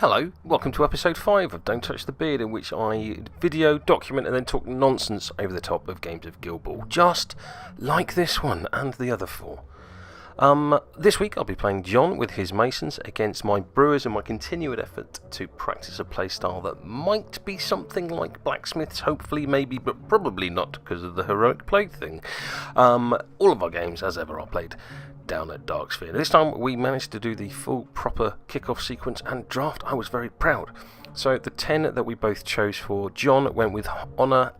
Hello, welcome to episode 5 of Don't Touch the Beard, in which I video, document and then talk nonsense over the top of games of Guild Ball, just like this one and the other 4. This week I'll be playing John with his Masons against my Brewers in my continued effort to practice a playstyle that might be something like Blacksmiths, hopefully, maybe, but probably not because of the heroic plague thing. All of our games, as ever, are played down at Darksphere. This time we managed to do the full proper kickoff sequence and draft. I was very proud. So the 10 that we both chose for John went with Honor,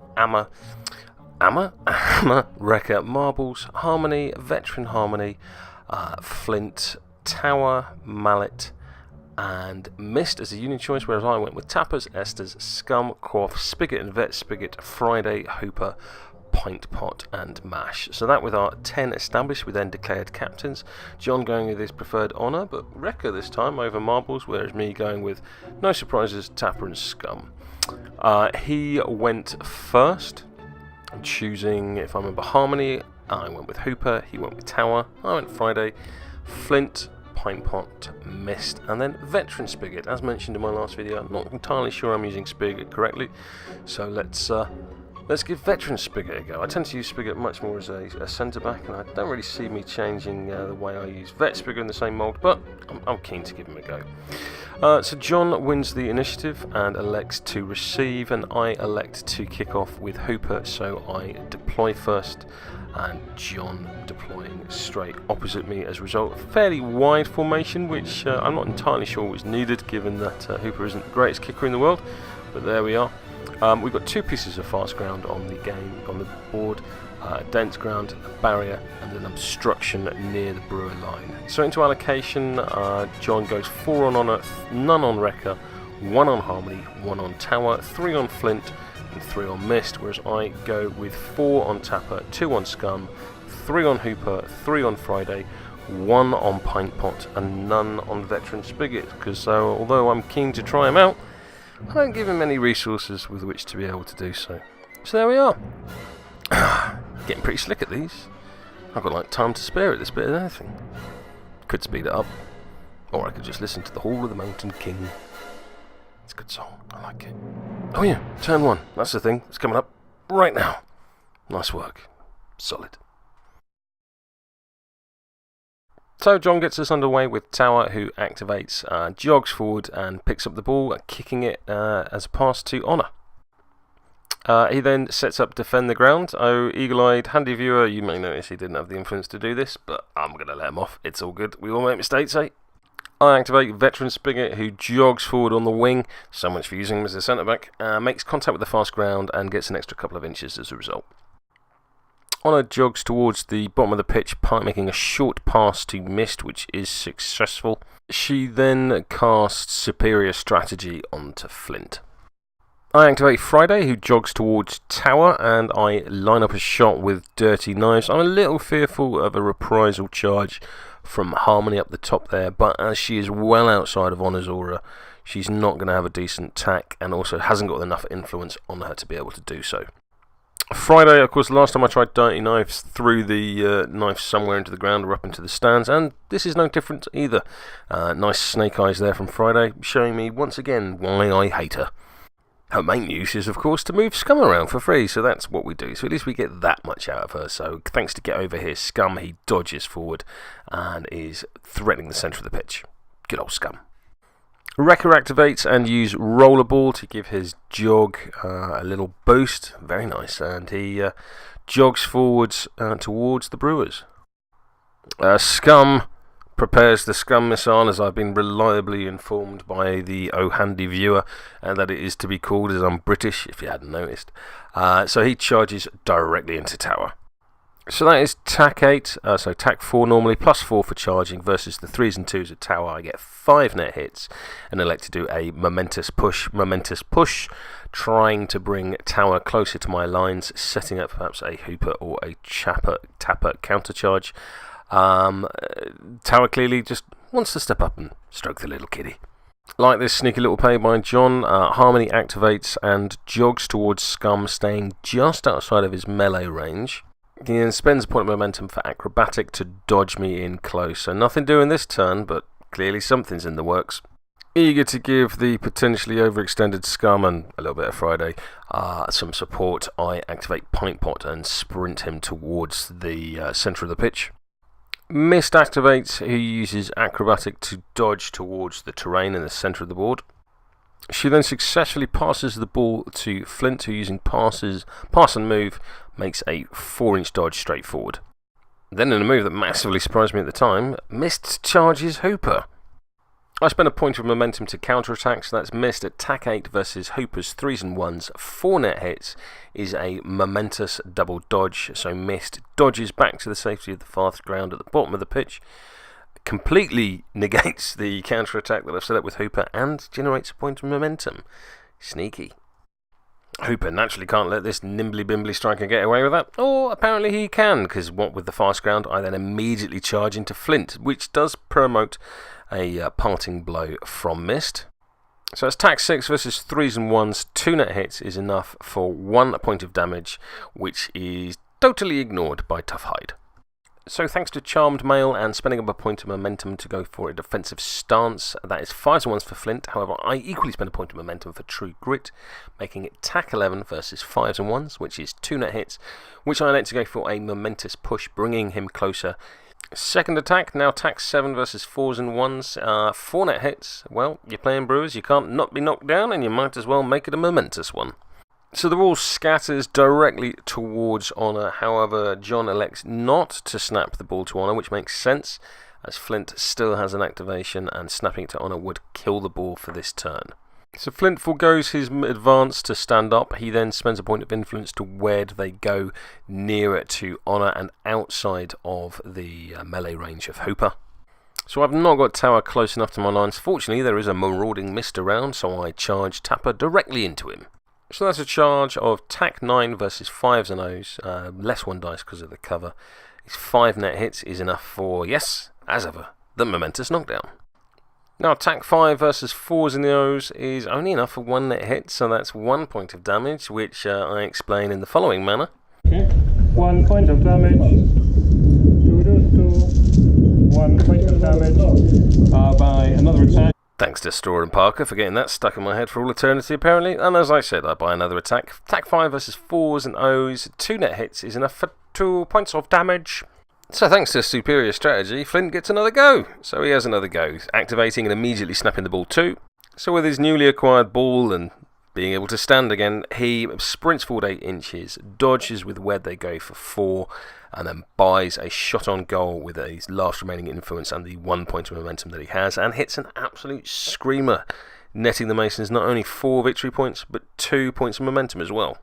Wrecker, Marbles, Harmony, Veteran Harmony, Flint, Tower, Mallet, and Mist as a union choice, whereas I went with Tappers, Esters, Scum, Quaff, Spigot and Vet, Spigot, Friday, Hooper, Pint Pot and Mash. So that with our 10 established, we then declared captains. John going with his preferred Honour, but Wrecker this time over Marbles, whereas me going with, no surprises, Tapper and Scum. He went first, choosing, if I remember, Harmony. I went with Hooper, he went with Tower, I went Friday, Flint, Pint Pot, Mist, and then Veteran Spigot. As mentioned in my last video, I'm not entirely sure I'm using Spigot correctly, so let's give Veteran Spigot a go. I tend to use Spigot much more as a centre-back, and I don't really see me changing the way I use Vet Spigot in the same mould, but I'm keen to give him a go. So John wins the initiative and elects to receive, and I elect to kick off with Hooper, so I deploy first, and John deploying straight opposite me as a result. A fairly wide formation, which I'm not entirely sure was needed, given that Hooper isn't the greatest kicker in the world, but there we are. We've got 2 pieces of fast ground on the board, dense ground, a barrier, and an obstruction near the Brewer line. So into allocation, John goes 4 on Honor, none on Wrecker, 1 on Harmony, 1 on Tower, 3 on Flint, and 3 on Mist, whereas I go with 4 on Tapper, 2 on Scum, 3 on Hooper, 3 on Friday, 1 on Pint Pot, and none on Veteran Spigot, because although I'm keen to try him out, I don't give him any resources with which to be able to do so. So there we are. Getting pretty slick at these. I've got like time to spare at this bit of anything. Could speed it up, or I could just listen to the Hall of the Mountain King. It's a good song, I like it. Oh yeah, turn 1, that's the thing, it's coming up right now. Nice work, solid. So John gets us underway with Tower, who activates, jogs forward and picks up the ball, kicking it as a pass to Honor. He then sets up Defend the Ground. Oh, eagle-eyed, handy viewer, you may notice he didn't have the influence to do this, but I'm going to let him off. It's all good. We all make mistakes, eh? I activate Veteran Spigot, who jogs forward on the wing, so much for using him as a centre-back, makes contact with the fast ground and gets an extra couple of inches as a result. Honor jogs towards the bottom of the pitch, making a short pass to Mist, which is successful. She then casts Superior Strategy onto Flint. I activate Friday, who jogs towards Tower, and I line up a shot with Dirty Knives. I'm a little fearful of a reprisal charge from Harmony up the top there, but as she is well outside of Honor's aura, she's not going to have a decent tack, and also hasn't got enough influence on her to be able to do so. Friday, of course, the last time I tried Dirty Knives, threw the knife somewhere into the ground or up into the stands, and this is no different either. Nice snake eyes there from Friday, showing me once again why I hate her. Her main use is, of course, to move Scum around for free, so that's what we do. So at least we get that much out of her. So thanks to Get Over Here Scum, he dodges forward and is threatening the centre of the pitch. Good old Scum. Wrecker activates and use Rollerball to give his jog a little boost. Very nice. And he jogs forwards towards the Brewers. Scum prepares the Scum missile, as I've been reliably informed by the Oh Handy viewer, and that it is to be called, as I'm British, if you hadn't noticed. So he charges directly into Tower. So that is tack 8, so tack 4 normally, plus 4 for charging, versus the 3s and 2s at Tower. I get 5 net hits, and elect to do a momentous push, trying to bring Tower closer to my lines, setting up perhaps a Hooper or a Tapper countercharge. Tower clearly just wants to step up and stroke the little kiddie. Like this sneaky little play by John, Harmony activates and jogs towards Scum, staying just outside of his melee range. He then spends a point of momentum for acrobatic to dodge me in close. So nothing doing this turn, but clearly something's in the works. Eager to give the potentially overextended scum and a little bit of Friday some support, I activate Pint Pot and sprint him towards the centre of the pitch. Mist activates, he uses Acrobatic to dodge towards the terrain in the centre of the board. She then successfully passes the ball to Flint, who using pass and move makes a 4-inch dodge straight forward. Then in a move that massively surprised me at the time, Mist charges Hooper. I spend a point of momentum to counterattack, so that's Mist at tack 8 versus Hooper's 3s and 1s. 4 net hits is a momentous double dodge, so Mist dodges back to the safety of the far ground at the bottom of the pitch, completely negates the counterattack that I've set up with Hooper, and generates a point of momentum. Sneaky. Hooper naturally can't let this nimbly-bimbly striker get away with that, or apparently he can, because what with the fast ground, I then immediately charge into Flint, which does promote a parting blow from Mist. So it's tack 6 versus 3s and 1s, 2 net hits is enough for 1 point of damage, which is totally ignored by Tough Hide. So thanks to Charmed Mail and spending up a point of momentum to go for a defensive stance, that is 5s and 1s for Flint. However, I equally spend a point of momentum for True Grit, making it tack 11 versus 5s and 1s, which is 2 net hits, which I elect to go for a momentous push, bringing him closer. Second attack, now tack 7 versus 4s and 1s, 4 net hits. Well, you're playing Brewers, you can't not be knocked down, and you might as well make it a momentous one. So the ball scatters directly towards Honor. However, John elects not to snap the ball to Honor, which makes sense, as Flint still has an activation, and snapping it to Honor would kill the ball for this turn. So Flint forgoes his advance to stand up. He then spends a point of influence to where they go nearer to Honor and outside of the melee range of Hooper. So I've not got Tower close enough to my lines. Fortunately, there is a marauding Mist around, so I charge Tapper directly into him. So that's a charge of tack 9 versus 5s and O's, less 1 dice because of the cover. His 5 net hits is enough for, yes, as ever, the momentous knockdown. Now tack 5 versus 4s in the O's is only enough for 1 net hit, so that's 1 point of damage, which I explain in the following manner. Okay, 1 point of damage. 1 point of damage by another attack. Thanks to Straw and Parker for getting that stuck in my head for all eternity, apparently. And as I said, I buy another attack. Tack 5 versus 4s and O's. 2 net hits is enough for 2 points of damage. So thanks to superior strategy, Flint gets another go. So he has another go, activating and immediately snapping the ball too. So with his newly acquired ball and being able to stand again, he sprints forward 8 inches, dodges with where they go for 4, and then buys a shot on goal with his last remaining influence and the 1 point of momentum that he has, and hits an absolute screamer, netting the Masons not only 4 victory points, but 2 points of momentum as well.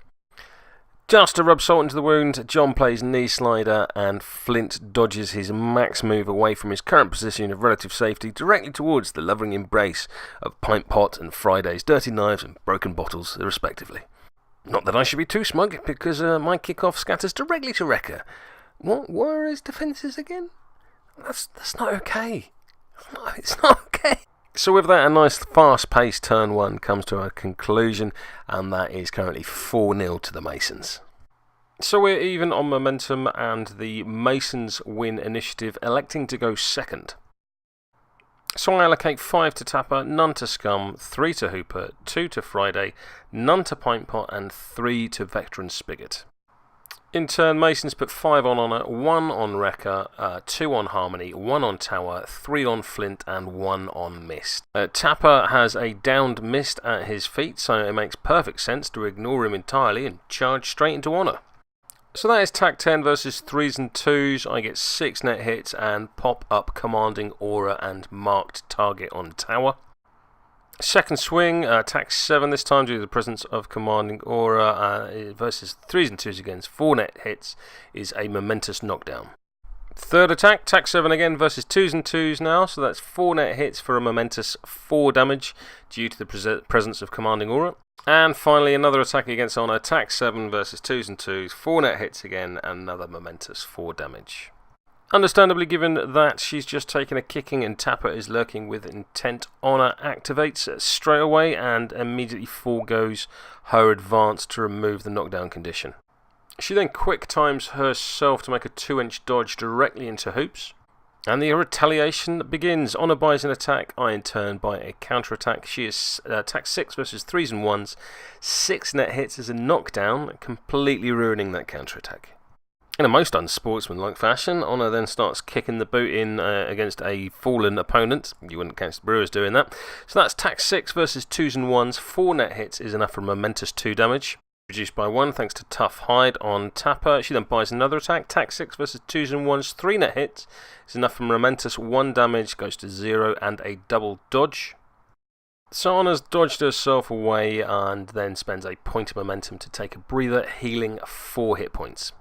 Just to rub salt into the wound, John plays knee slider, and Flint dodges his max move away from his current position of relative safety directly towards the loving embrace of Pint Pot and Friday's dirty knives and broken bottles, respectively. Not that I should be too smug, because my kickoff scatters directly to Wrecker. What were his defences again? That's not okay. It's not okay. So with that, a nice fast-paced turn 1 comes to a conclusion, and that is currently 4-0 to the Masons. So we're even on momentum, and the Masons win initiative, electing to go second. So I allocate 5 to Tapper, none to Scum, 3 to Hooper, 2 to Friday, none to Pint Pot, and 3 to Veteran Spigot. In turn, Masons put 5 on Honor, 1 on Wrecker, 2 on Harmony, 1 on Tower, 3 on Flint, and 1 on Mist. Tapper has a downed Mist at his feet, so it makes perfect sense to ignore him entirely and charge straight into Honor. So that is tack 10 versus 3s and 2s. I get 6 net hits and pop up Commanding Aura and Marked Target on Tower. Second swing, tack 7 this time due to the presence of Commanding Aura versus 3s and 2s against 4 net hits is a momentous knockdown. Third attack, tack 7 again versus 2s and 2s now, so that's 4 net hits for a momentous 4 damage due to the presence of Commanding Aura. And finally another attack against Honor, tack 7 versus 2s and 2s, 4 net hits again, another momentous 4 damage. Understandably, given that she's just taken a kicking and Tapper is lurking with intent, Honor activates straight away and immediately foregoes her advance to remove the knockdown condition. She then quick times herself to make a 2-inch dodge directly into Hoops. And the retaliation begins. Honor buys an attack. I, in turn, buy a counter-attack. She is attack 6 versus 3s and 1s. 6 net hits as a knockdown, completely ruining that counter-attack. In a most unsportsmanlike fashion, Honor then starts kicking the boot in against a fallen opponent. You wouldn't catch the Brewers doing that. So that's attack 6 versus 2s and 1s. 4 net hits is enough for momentous 2 damage. Reduced by 1 thanks to Tough Hide on Tapper. She then buys another attack. Attack 6 versus 2s and 1s. 3 net hits is enough for momentous 1 damage. Goes to 0 and a double dodge. So Honor's dodged herself away and then spends a point of momentum to take a breather, healing 4 hit points.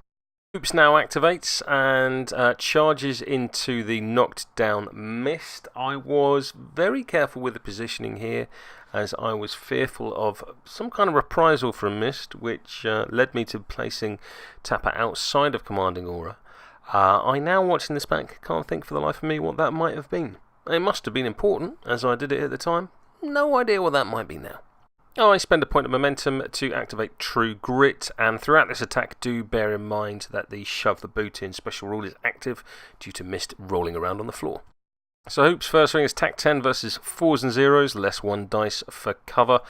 Oops now activates and charges into the knocked down Mist. I was very careful with the positioning here as I was fearful of some kind of reprisal from Mist, which led me to placing Tapper outside of Commanding Aura. I now, watching this back, can't think for the life of me what that might have been. It must have been important, as I did it at the time. No idea what that might be now. I spend a point of momentum to activate True Grit, and throughout this attack do bear in mind that the Shove the Boot in special rule is active due to Mist rolling around on the floor. So Hoop's first swing is attack 10 versus 4s and 0s, less 1 dice for cover,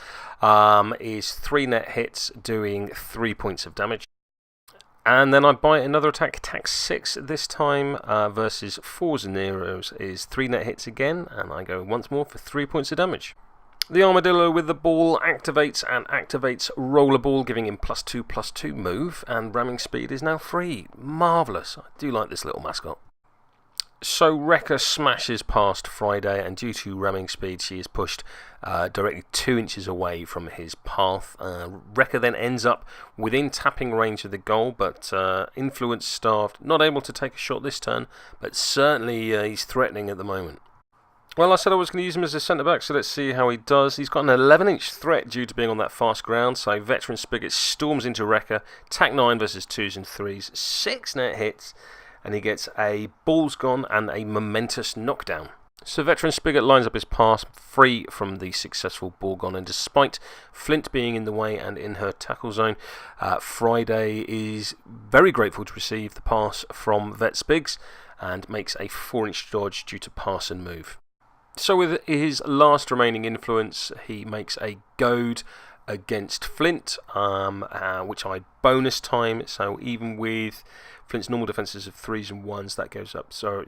is 3 net hits doing 3 points of damage. And then I buy another attack, attack 6 this time versus 4s and 0s is 3 net hits again, and I go once more for 3 points of damage. The Armadillo with the ball activates Rollerball, giving him +2/+2 move, and ramming speed is now free. Marvellous. I do like this little mascot. So Wrecker smashes past Friday, and due to ramming speed, she is pushed directly 2 inches away from his path. Wrecker then ends up within tapping range of the goal, but influence starved, not able to take a shot this turn, but certainly he's threatening at the moment. Well, I said I was going to use him as a centre-back, so let's see how he does. He's got an 11-inch threat due to being on that fast ground, so Veteran Spigot storms into Wrecker, attack 9 versus 2s and 3s, 6 net hits, and he gets a balls gone and a momentous knockdown. So Veteran Spigot lines up his pass free from the successful ball gone, and despite Flint being in the way and in her tackle zone, Friday is very grateful to receive the pass from Vet Spigs and makes a 4-inch dodge due to pass and move. So with his last remaining influence, he makes a goad against Flint, which I bonus time, so even with Flint's normal defences of 3s and 1s, that goes up, so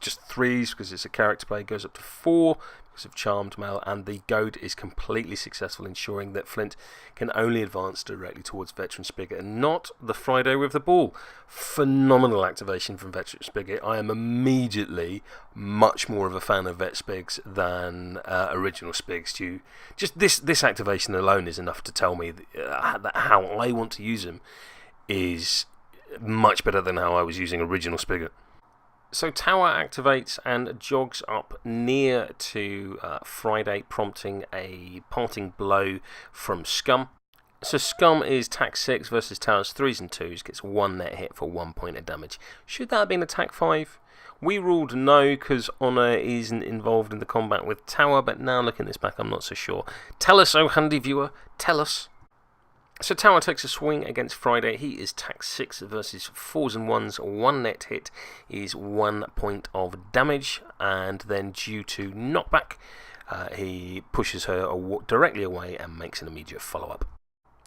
just 3s because it's a character play, goes up to 4 because of Charmed Mail, and the goad is completely successful, ensuring that Flint can only advance directly towards Veteran Spigot and not the Friday with the ball. Phenomenal activation from Veteran Spigot. I am immediately much more of a fan of Vet Spigs than original Spigs. Just this activation alone is enough to tell me that how I want to use him is much better than how I was using original Spigot. So Tower activates and jogs up near to Friday, prompting a parting blow from Scum. So Scum is attack 6 versus Tower's 3s and 2s, gets 1 net hit for 1 point of damage. Should that have been attack 5? We ruled no because Honor isn't involved in the combat with Tower, but now looking at this back I'm not so sure. Tell us, oh handy viewer, tell us. So Tower takes a swing against Friday. He is attack 6 versus 4s and 1s. 1 net hit is 1 point of damage, and then due to knockback, he pushes her directly away and makes an immediate follow-up.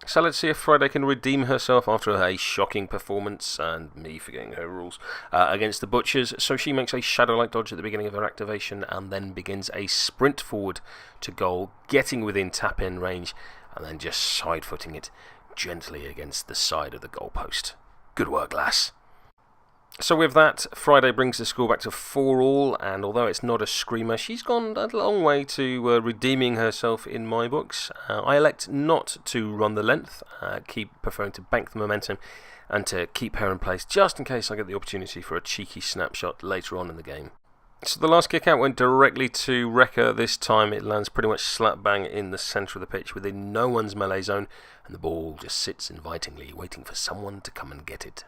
So let's see if Friday can redeem herself after a shocking performance, and me forgetting her rules, against the Butchers. So she makes a Shadow-like dodge at the beginning of her activation, and then begins a sprint forward to goal, getting within tap-in range, and then just side-footing it gently against the side of the goalpost. Good work, lass. So with that, Friday brings the score back to 4-4, and although it's not a screamer, she's gone a long way to redeeming herself in my books. I elect not to run the length, keep preferring to bank the momentum, and to keep her in place just in case I get the opportunity for a cheeky snapshot later on in the game. So the last kick out went directly to Wrecker. This time it lands pretty much slap bang in the centre of the pitch within no one's melee zone, and the ball just sits invitingly waiting for someone to come and get it.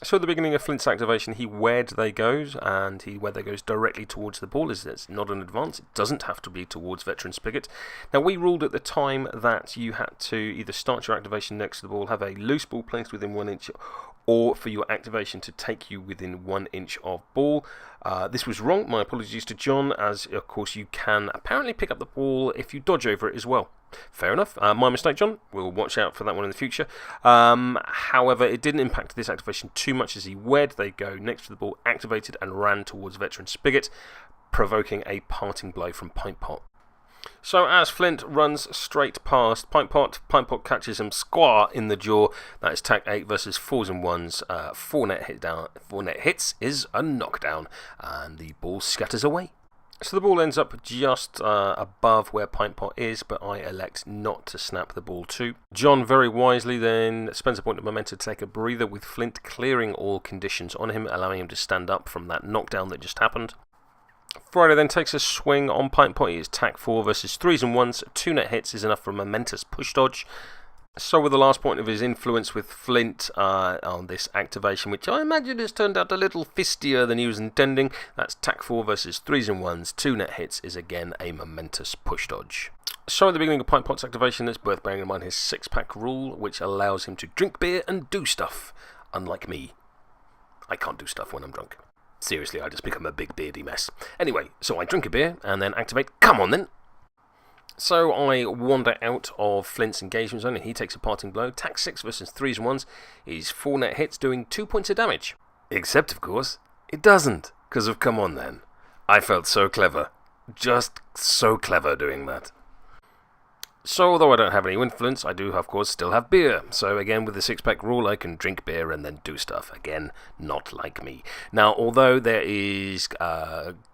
So at the beginning of Flint's activation, he where'd they goes, and where they goes directly towards the ball. It's not an advance, it doesn't have to be towards Veteran Spigot. Now we ruled at the time that you had to either start your activation next to the ball, have a loose ball placed within 1 inch, or for your activation to take you within 1 inch of ball. This was wrong. My apologies to John, as of course you can apparently pick up the ball if you dodge over it as well. Fair enough. My mistake, John. We'll watch out for that one in the future. However, it didn't impact this activation too much as he where'd they go next to the ball, activated and ran towards veteran Spigot, provoking a parting blow from Pint Pot. So as Flint runs straight past Pint Pot catches him square in the jaw. That is tack 8 versus 4s and 1s. 4 net hits is a knockdown, and the ball scatters away. So the ball ends up just above where Pint Pot is, but I elect not to snap the ball too. John very wisely then spends a point of momentum to take a breather, with Flint clearing all conditions on him, allowing him to stand up from that knockdown that just happened. Friday then takes a swing on Pint Pot. He is tack 4 versus 3s and 1s. 2 net hits is enough for a momentous push dodge. So with the last point of his influence with Flint on this activation, which I imagine has turned out a little fistier than he was intending, that's tack 4 versus 3s and 1s, 2 net hits is again a momentous push dodge. So at the beginning of Pint Pot's activation, it's worth bearing in mind his 6-pack rule, which allows him to drink beer and do stuff, unlike me. I can't do stuff when I'm drunk. Seriously, I just become a big beardy mess. Anyway, so I drink a beer and then activate. Come on then! So I wander out of Flint's engagement zone and he takes a parting blow. Tack 6 versus 3s and 1s is 4 net hits, doing 2 points of damage. Except, of course, it doesn't, because of come on then. I felt so clever. Just so clever doing that. So although I don't have any influence, I do, of course, still have beer. So again, with the 6-pack rule, I can drink beer and then do stuff. Again, not like me. Now, although there is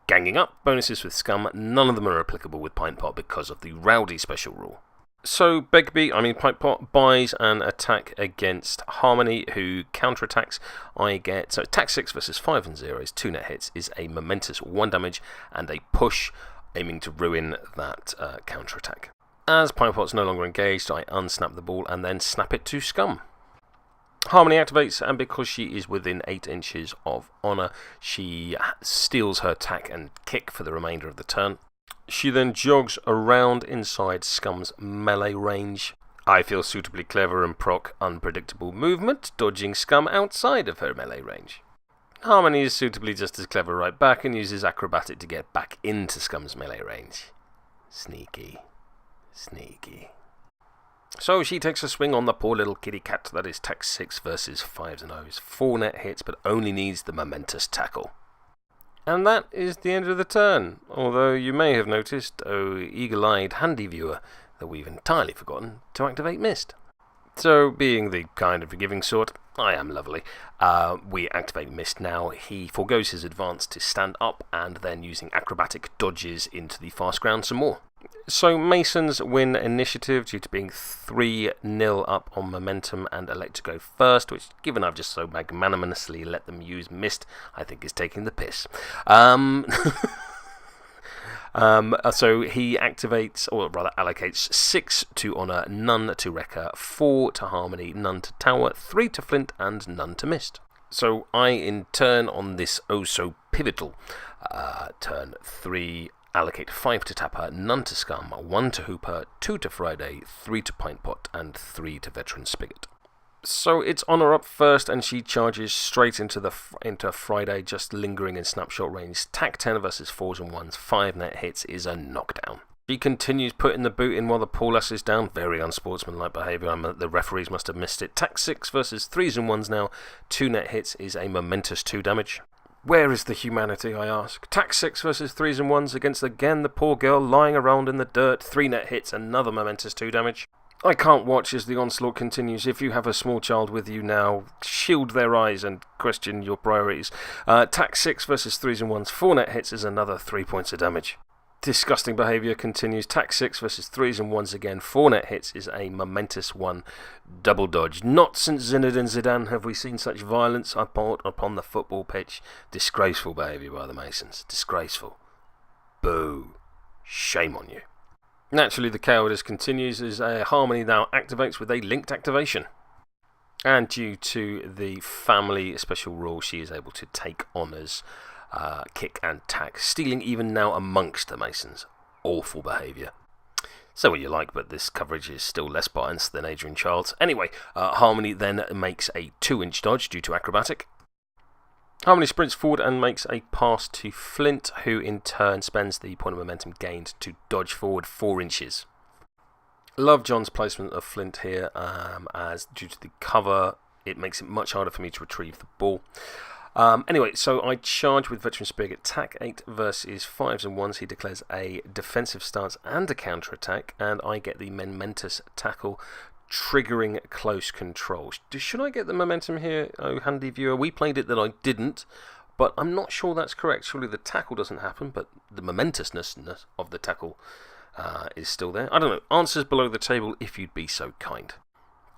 ganging up bonuses with Scum, none of them are applicable with Pint Pot because of the Rowdy special rule. So Pint Pot buys an attack against Harmony, who counterattacks. I get, so attack 6 versus 5 and 0 is 2 net hits, is a momentous 1 damage, and a push, aiming to ruin that counterattack. As Pint Pot's no longer engaged, I unsnap the ball and then snap it to Scum. Harmony activates, and because she is within 8 inches of Honour, she steals her tack and kick for the remainder of the turn. She then jogs around inside Scum's melee range. I feel suitably clever and proc unpredictable movement, dodging Scum outside of her melee range. Harmony is suitably just as clever right back and uses acrobatic to get back into Scum's melee range. Sneaky. So she takes a swing on the poor little kitty cat. That is tack 6 versus 5s and 0s. 4 net hits, but only needs the momentous tackle. And that is the end of the turn. Although you may have noticed, eagle-eyed handy viewer, that we've entirely forgotten to activate Mist. So, being the kind and forgiving sort, I am lovely. We activate Mist now. He forgoes his advance to stand up, and then using acrobatic dodges into the fast ground some more. So Masons win initiative due to being 3-0 up on momentum and elect to go first, which, given I've just so magnanimously let them use Mist, I think is taking the piss. So he activates, or rather allocates 6 to Honour, none to Wrecker, 4 to Harmony, none to Tower, 3 to Flint, and none to Mist. So I, in turn, on this oh-so-pivotal turn 3, allocate 5 to Tapper, none to Scum, 1 to Hooper, 2 to Friday, 3 to Pint Pot, and 3 to Veteran Spigot. So it's Honour up first, and she charges straight into Friday, just lingering in snapshot range. Tack 10 versus 4s and 1s, 5 net hits is a knockdown. She continues putting the boot in while the poor lass is down. Very unsportsmanlike behaviour. The referees must have missed it. Tack 6 versus 3s and 1s now, 2 net hits is a momentous 2 damage. Where is the humanity, I ask? Tack 6 versus 3s and 1s against again the poor girl lying around in the dirt. 3 net hits, another momentous 2 damage. I can't watch as the onslaught continues. If you have a small child with you now, shield their eyes and question your priorities. Tack 6 versus 3s and 1s, 4 net hits is another 3 points of damage. Disgusting behaviour continues. Tack 6 versus 3s and 1s again, 4 net hits is a momentous 1 double dodge. Not since Zinedine Zidane have we seen such violence upon the football pitch. Disgraceful behaviour by the Masons. Disgraceful. Boo. Shame on you. Naturally, the cowardice continues as Harmony now activates with a linked activation. And due to the family special rule, she is able to take Honour's kick and tack, stealing even now amongst the Masons. Awful behaviour. So what you like, but this coverage is still less biased than Adrian Childs. Anyway, Harmony then makes a 2-inch dodge due to acrobatic. Harmony sprints forward and makes a pass to Flint, who in turn spends the point of momentum gained to dodge forward 4 inches. Love John's placement of Flint here, as due to the cover, it makes it much harder for me to retrieve the ball. Anyway, so I charge with Veteran Spig at tack 8 versus 5s and 1s. He declares a defensive stance and a counter-attack, and I get the momentous tackle, triggering close control. Should I get the momentum here, oh handy viewer? We played it that I didn't, but I'm not sure that's correct. Surely the tackle doesn't happen, but the momentousness of the tackle is still there. I don't know. Answers below the table if you'd be so kind.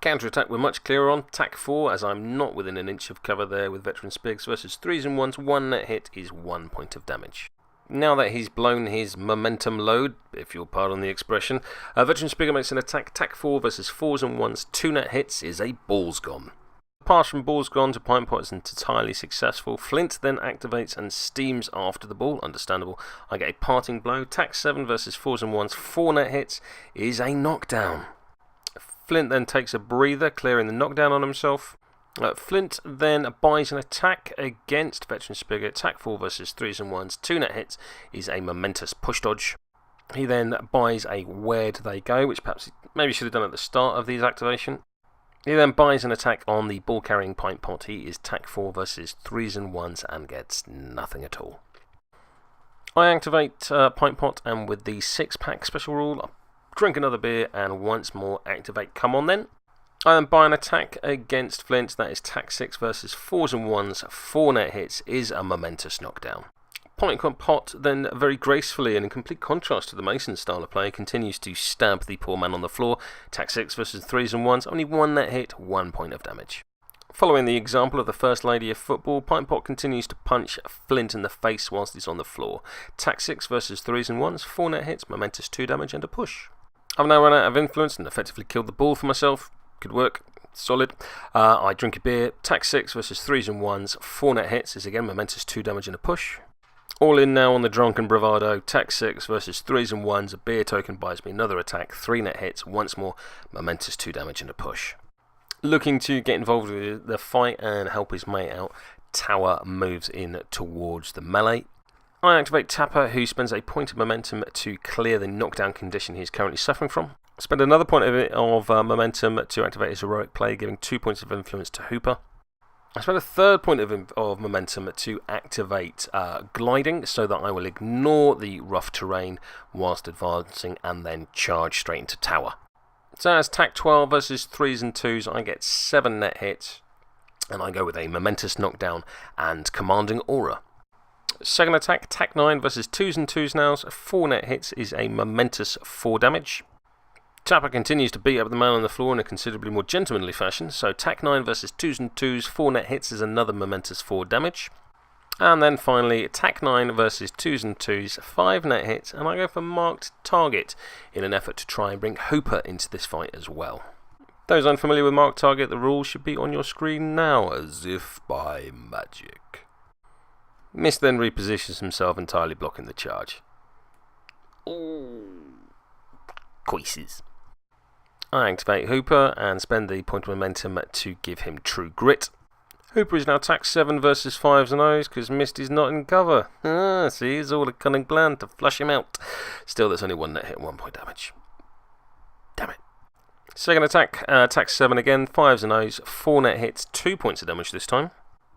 Counter-attack we're much clearer on. Tack 4, as I'm not within an inch of cover there with Veteran Spigs versus 3s and 1s. 1 net hit is 1 point of damage. Now that he's blown his momentum load, if you'll pardon the expression, Veteran Spigger makes an attack. Tack 4 versus 4s and 1s. 2 net hits is a Balls Gone. Pass from Balls Gone to Pint Pot is entirely successful. Flint then activates and steams after the ball. Understandable. I get a parting blow. Tack 7 versus 4s and 1s. 4 net hits is a knockdown. Flint then takes a breather, clearing the knockdown on himself. Flint then buys an attack against Veteran Spigger. Attack 4 versus 3s and 1s. 2 net hits is a momentous push dodge. He then buys a Where Do They Go, which perhaps maybe should have done at the start of these activation. He then buys an attack on the ball carrying Pint Pot. He is tack 4 versus 3s and 1s and gets nothing at all. I activate Pint Pot, and with the 6-pack special rule, drink another beer and once more activate Come On Then. I then buy an attack against Flint. That is tack 6 versus 4s and 1s. 4 net hits is a momentous knockdown. Pint Pot then very gracefully and in complete contrast to the Mason style of play continues to stab the poor man on the floor. Tack 6 versus 3s and 1s. Only 1 net hit, 1 point of damage. Following the example of the First Lady of Football, Pint Pot continues to punch Flint in the face whilst he's on the floor. Tack 6 versus 3s and 1s. 4 net hits, momentous 2 damage and a push. I've now run out of influence and effectively killed the ball for myself. Good work. Solid. I drink a beer. Tack 6 versus 3s and 1s. 4 net hits is again momentous 2 damage and a push. All in now on the drunken bravado. Tack 6 versus 3s and 1s. A beer token buys me another attack. 3 net hits. Once more, momentous 2 damage and a push. Looking to get involved with the fight and help his mate out, Tower moves in towards the melee. I activate Tapper, who spends a point of momentum to clear the knockdown condition he is currently suffering from. Spend another point of momentum to activate his heroic play, giving 2 points of influence to Hooper. I spend a third point of momentum to activate gliding, so that I will ignore the rough terrain whilst advancing and then charge straight into Tower. So as tack 12 versus 3s and 2s, I get 7 net hits, and I go with a momentous knockdown and commanding aura. Second attack, tack 9 versus 2s and 2s now. 4 net hits is a momentous 4 damage. Tapper continues to beat up the man on the floor in a considerably more gentlemanly fashion, so tack 9 versus 2s and 2s, 4 net hits is another momentous 4 damage. And then finally, tack 9 versus 2s and 2s, 5 net hits, and I go for marked target in an effort to try and bring Hooper into this fight as well. Those unfamiliar with marked target, the rules should be on your screen now, as if by magic. Mist then repositions himself, entirely blocking the charge. Ooh. Coices. I activate Hooper and spend the point of momentum to give him true grit. Hooper is now tack 7 versus 5s and O's because Mist is not in cover. See, it's all a cunning plan to flush him out. Still, that's only 1 net hit, 1 point damage. Damn it. Second attack, tack 7 again, 5s and O's, 4 net hits, 2 points of damage this time.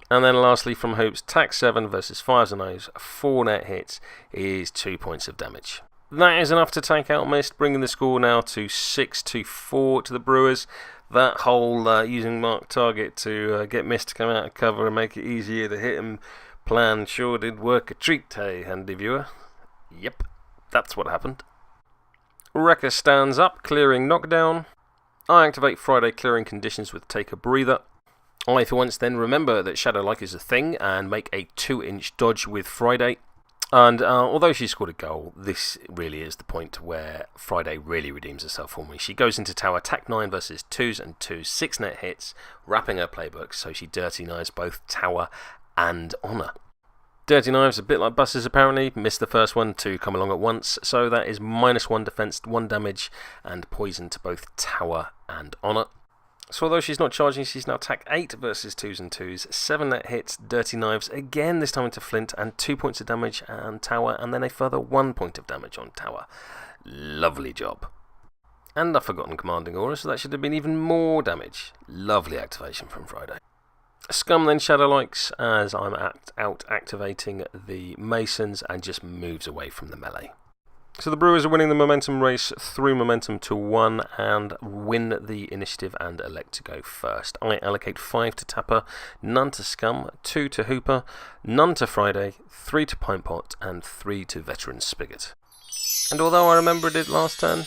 And then lastly from Hoops, tack 7 versus 5s and O's, 4 net hits is 2 points of damage. That is enough to take out Mist, bringing the score now to 6-4 to the Brewers. That whole using marked target to get Mist to come out of cover and make it easier to hit him plan sure did work a treat, hey, handy viewer. Yep, that's what happened. Wrecker stands up, clearing knockdown. I activate Friday clearing conditions with take a breather. I for once then remember that Shadow Like is a thing and make a 2-inch dodge with Friday. And although she scored a goal, this really is the point where Friday really redeems herself for me. She goes into tower, tack 9 versus 2s and 2s, 6 net hits, wrapping her playbook, so she dirty knives both tower and honour. Dirty knives, a bit like buses apparently, missed the first one, 2 come along at once, so that is -1 defense, 1 damage, and poison to both tower and honour. So although she's not charging, she's now attack 8 versus 2s and 2s, 7 net hits, dirty knives, again this time into Flint, and 2 points of damage on Tower, and then a further 1 point of damage on Tower. Lovely job. And I've forgotten Commanding Aura, so that should have been even more damage. Lovely activation from Friday. Scum then Shadow Likes as I'm out activating the Masons and just moves away from the melee. So the Brewers are winning the momentum race through momentum to 1 and win the initiative and elect to go first. I allocate 5 to Tapper, none to Scum, 2 to Hooper, none to Friday, 3 to Pint Pot, and 3 to Veteran Spigot. And although I remembered it last turn,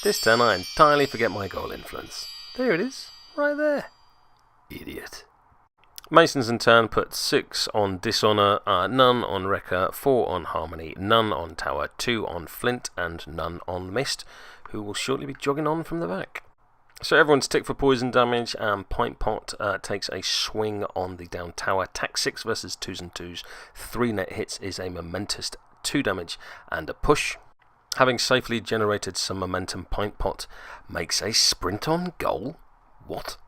this turn I entirely forget my goal influence. There it is, right there. Idiot. Masons in turn put 6 on Dishonour, none on Wrecker, 4 on Harmony, none on Tower, 2 on Flint, and none on Mist, who will shortly be jogging on from the back. So everyone's tick for poison damage, and Pint Pot takes a swing on the down tower. Attack 6 versus 2s and 2s, 3 net hits is a momentous 2 damage and a push. Having safely generated some momentum, Pint Pot makes a sprint on goal. What?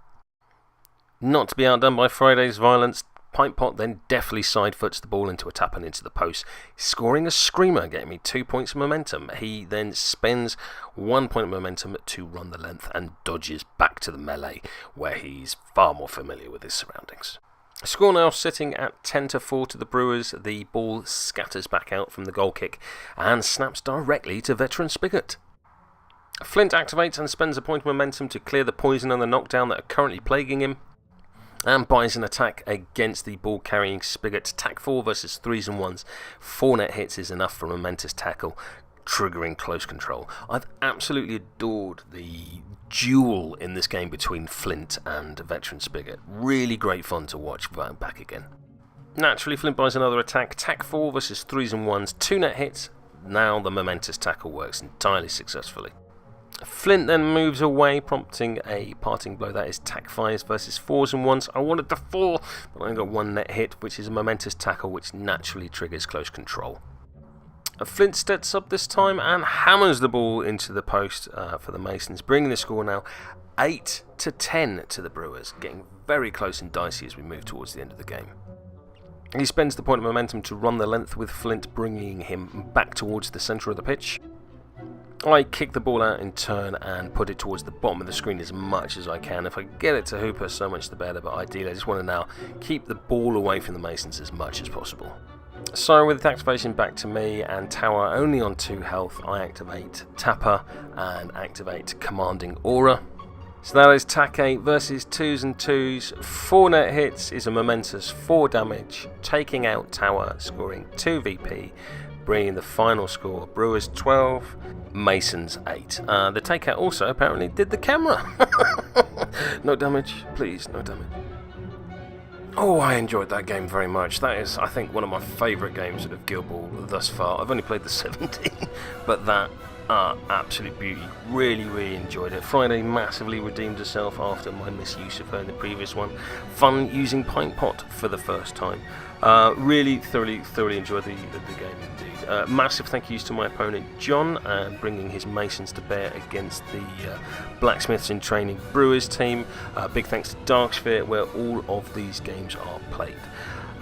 Not to be outdone by Friday's violence, Pint Pot then deftly sidefoots the ball into a tap and into the post, scoring a screamer, getting me 2 points of momentum. He then spends 1 point of momentum to run the length and dodges back to the melee, where he's far more familiar with his surroundings. Score now sitting at 10-4 to the Brewers. The ball scatters back out from the goal kick and snaps directly to Veteran Spigot. Flint activates and spends a point of momentum to clear the poison and the knockdown that are currently plaguing him, and buys an attack against the ball-carrying Spigot. Attack 4 versus 3s and 1s. 4 net hits is enough for a momentous tackle, triggering close control. I've absolutely adored the duel in this game between Flint and Veteran Spigot. Really great fun to watch back again. Naturally, Flint buys another attack. Attack 4 versus 3s and 1s. 2 net hits. Now the momentous tackle works entirely successfully. Flint then moves away, prompting a parting blow. That is attack 5s versus 4s and 1s. I wanted the 4, but I only got 1 net hit, which is a momentous tackle, which naturally triggers close control. Flint steps up this time and hammers the ball into the post for the Masons, bringing the score now 8-10 to the Brewers, getting very close and dicey as we move towards the end of the game. He spends the point of momentum to run the length with Flint, bringing him back towards the centre of the pitch. I kick the ball out in turn and put it towards the bottom of the screen as much as I can. If I get it to Hooper, so much the better, but ideally I just want to now keep the ball away from the Masons as much as possible. So with the activation back to me and Tower only on 2 health, I activate Tapper and activate Commanding Aura. So that is attack 8 versus 2s and 2s. 4 net hits is a momentous 4 damage, taking out Tower, scoring 2 VP, bringing the final score Brewers 12, Masons 8. The takeout also apparently did the camera. No damage, please, no damage. Oh, I enjoyed that game very much. That is, I think, one of my favourite games of Guild Ball thus far. I've only played the 17, but that absolute beauty. Really, really enjoyed it. Friday massively redeemed herself after my misuse of her in the previous one. Fun using Pint Pot for the first time. Really thoroughly enjoyed the game indeed. Massive thank yous to my opponent John and bringing his Masons to bear against the Blacksmiths in Training Brewers team. Big thanks to Darksphere where all of these games are played.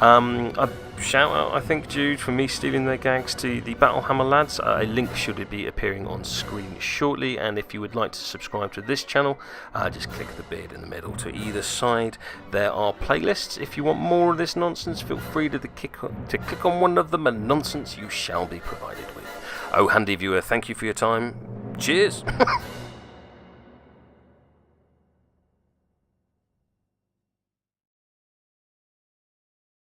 A shout out, I think, Jude, for me stealing their gags to the Battlehammer lads. A link should be appearing on screen shortly, and if you would like to subscribe to this channel, just click the beard in the middle to either side. There are playlists. If you want more of this nonsense, feel free to click on one of them, and nonsense you shall be provided with. Oh, handy viewer, thank you for your time. Cheers!